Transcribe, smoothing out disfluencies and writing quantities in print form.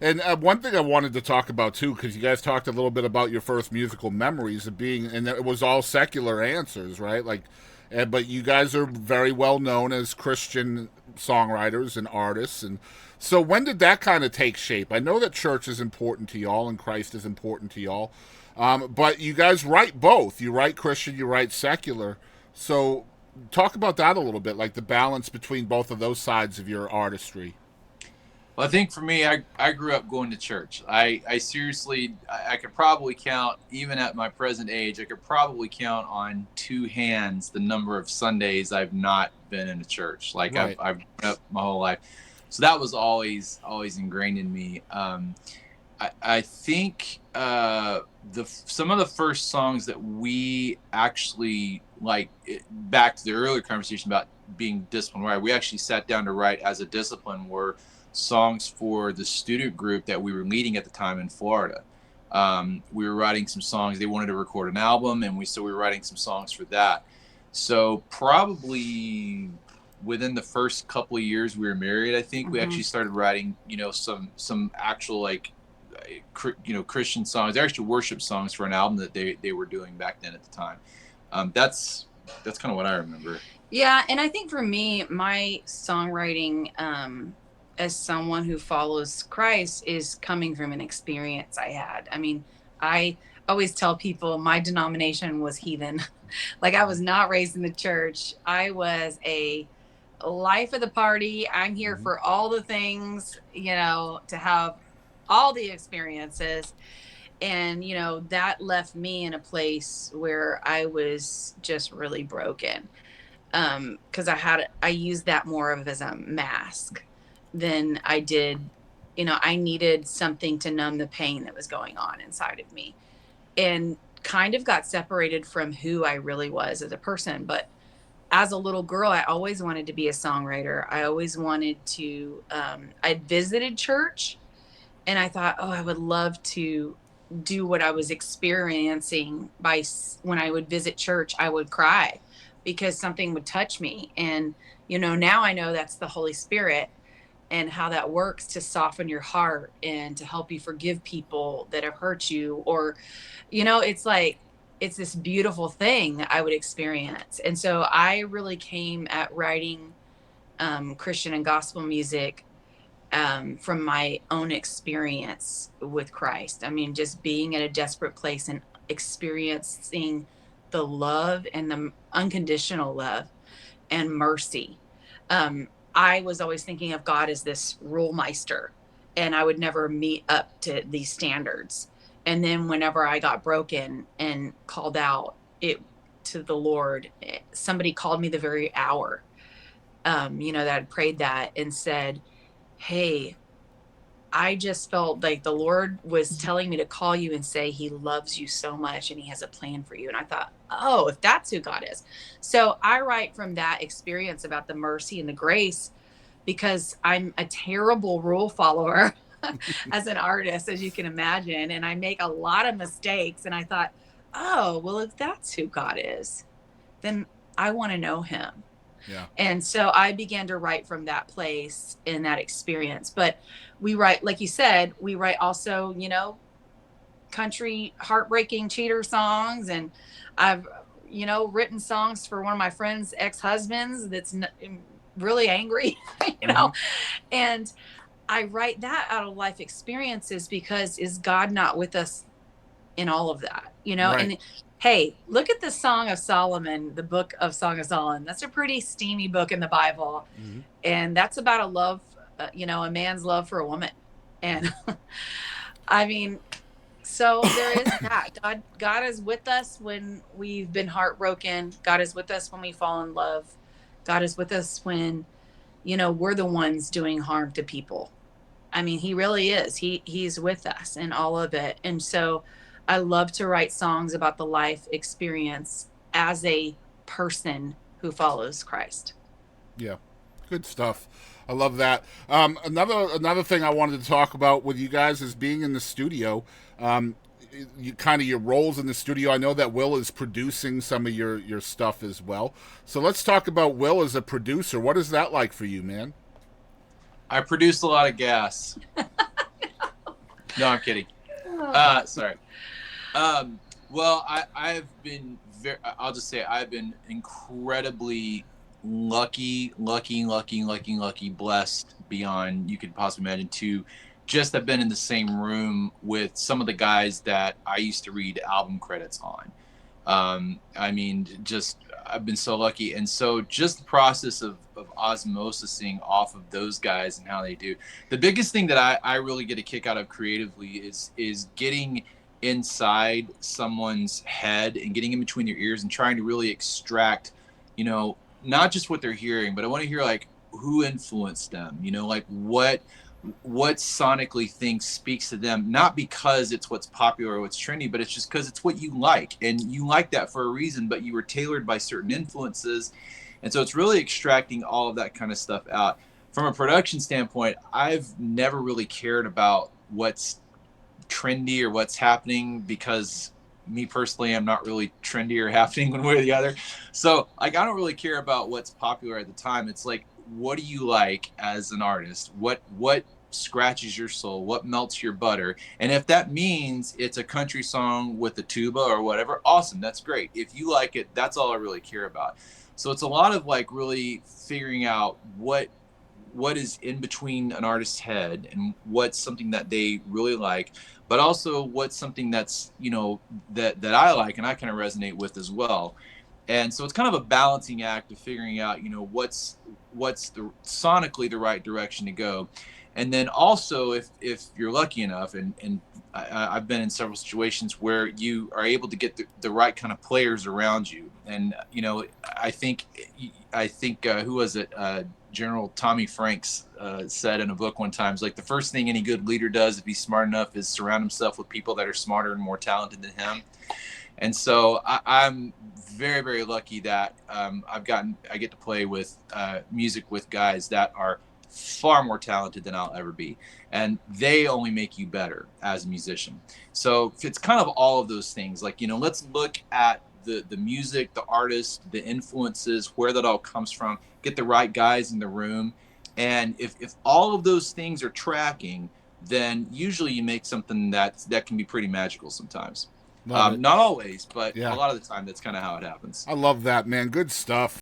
And one thing I wanted to talk about too, because you guys talked a little bit about your first musical memories of being, and it was all secular answers, right? Like, but you guys are very well known as Christian songwriters and artists, and so when did that kind of take shape? I know that church is important to y'all and Christ is important to y'all, but you guys write both. You write Christian, you write secular. So talk about that a little bit, like the balance between both of those sides of your artistry. Well, I think for me, I grew up going to church. I seriously, I could probably count, even at my present age, I could probably count on two hands the number of Sundays I've not been in a church. Like Right. I've grown up my whole life. So that was always ingrained in me. I think some of the first songs that we actually back to the earlier conversation about being disciplined, right? We actually sat down to write as a discipline were songs for the student group that we were leading at the time in Florida. We were writing some songs. They wanted to record an album, and we were writing some songs for that. So probably within the first couple of years we were married, I think we Mm-hmm. actually started writing, some actual Christian songs, actually worship songs for an album that they were doing back then at the time. That's kind of what I remember. Yeah, and I think for me, my songwriting, as someone who follows Christ, is coming from an experience I had. I mean, I always tell people my denomination was heathen. Like, I was not raised in the church. I was a life of the party. I'm here Mm-hmm. for all the things, to have all the experiences. And, that left me in a place where I was just really broken. Because I used that more of as a mask than I did. I needed something to numb the pain that was going on inside of me, and kind of got separated from who I really was as a person. But as a little girl, I always wanted to be a songwriter. I always wanted to, I'd visited church, and I thought, oh, I would love to do what I was experiencing when I would visit church. I would cry because something would touch me. And, now I know that's the Holy Spirit and how that works to soften your heart and to help you forgive people that have hurt you. Or, it's like, it's this beautiful thing that I would experience. And so I really came at writing Christian and gospel music from my own experience with Christ. I mean, just being in a desperate place and experiencing the love and the unconditional love and mercy. I was always thinking of God as this rule meister, and I would never meet up to these standards. And then whenever I got broken and called out it to the Lord, somebody called me the very hour, that I'd prayed that and said, hey, I just felt like the Lord was telling me to call you and say he loves you so much and he has a plan for you. And I thought, oh, if that's who God is. So I write from that experience about the mercy and the grace, because I'm a terrible rule follower as an artist, as you can imagine. And I make a lot of mistakes. And I thought, oh, well, if that's who God is, then I want to know him. Yeah. And so I began to write from that place in that experience. But we write, like you said, we write also, country heartbreaking cheater songs. And I've, written songs for one of my friend's ex-husbands that's really angry, Mm-hmm. and I write that out of life experiences, because is God not with us in all of that, Right. And hey, look at the Song of Solomon, the book of Song of Solomon. That's a pretty steamy book in the Bible. Mm-hmm. And that's about a love, a man's love for a woman. And I mean, so there is that. God is with us when we've been heartbroken. God is with us when we fall in love. God is with us when, we're the ones doing harm to people. I mean, he really is. He's with us in all of it. And so I love to write songs about the life experience as a person who follows Christ. Yeah, good stuff. I love that. Another thing I wanted to talk about with you guys is being in the studio. You kind of your roles in the studio. I know that Will is producing some of your stuff as well. So let's talk about Will as a producer. What is that like for you, man? I produced a lot of gas. No, I'm kidding. Sorry. Well, I've been I'll just say I've been incredibly lucky, blessed beyond you could possibly imagine to just have been in the same room with some of the guys that I used to read album credits on. I mean, just I've been so lucky, and so just the process of osmosising off of those guys and how they do. The biggest thing that I really get a kick out of creatively is getting inside someone's head and getting in between their ears and trying to really extract, not just what they're hearing, but I want to hear like who influenced them, like what sonically things speaks to them, not because it's what's popular or what's trendy, but it's just because it's what you like, and you like that for a reason, but you were tailored by certain influences. And so it's really extracting all of that kind of stuff out. From a production standpoint, I've never really cared about what's trendy or what's happening, because me personally, I'm not really trendy or happening one way or the other. So like, I don't really care about what's popular at the time. It's like, what do you like as an artist? What scratches your soul? What melts your butter? And if that means it's a country song with a tuba or whatever, awesome, that's great. If you like it, that's all I really care about. So it's a lot of like really figuring out what is in between an artist's head and what's something that they really like, but also what's something that's that I like and I kind of resonate with as well. And so it's kind of a balancing act of figuring out what's the sonically the right direction to go. And then also, if you're lucky enough, and I've been in several situations where you are able to get the right kind of players around you. And I think who was it, General Tommy Franks said in a book one time, is like, the first thing any good leader does, if he's smart enough, is surround himself with people that are smarter and more talented than him. And so I'm very, very lucky that I get to play with music with guys that are far more talented than I'll ever be, and they only make you better as a musician. So it's kind of all of those things. Like, let's look at the music, the artists, the influences, where that all comes from, get the right guys in the room. And if all of those things are tracking, then usually you make something that can be pretty magical sometimes. Not always, but Yeah. a lot of the time that's kind of how it happens. I love that, man. Good stuff.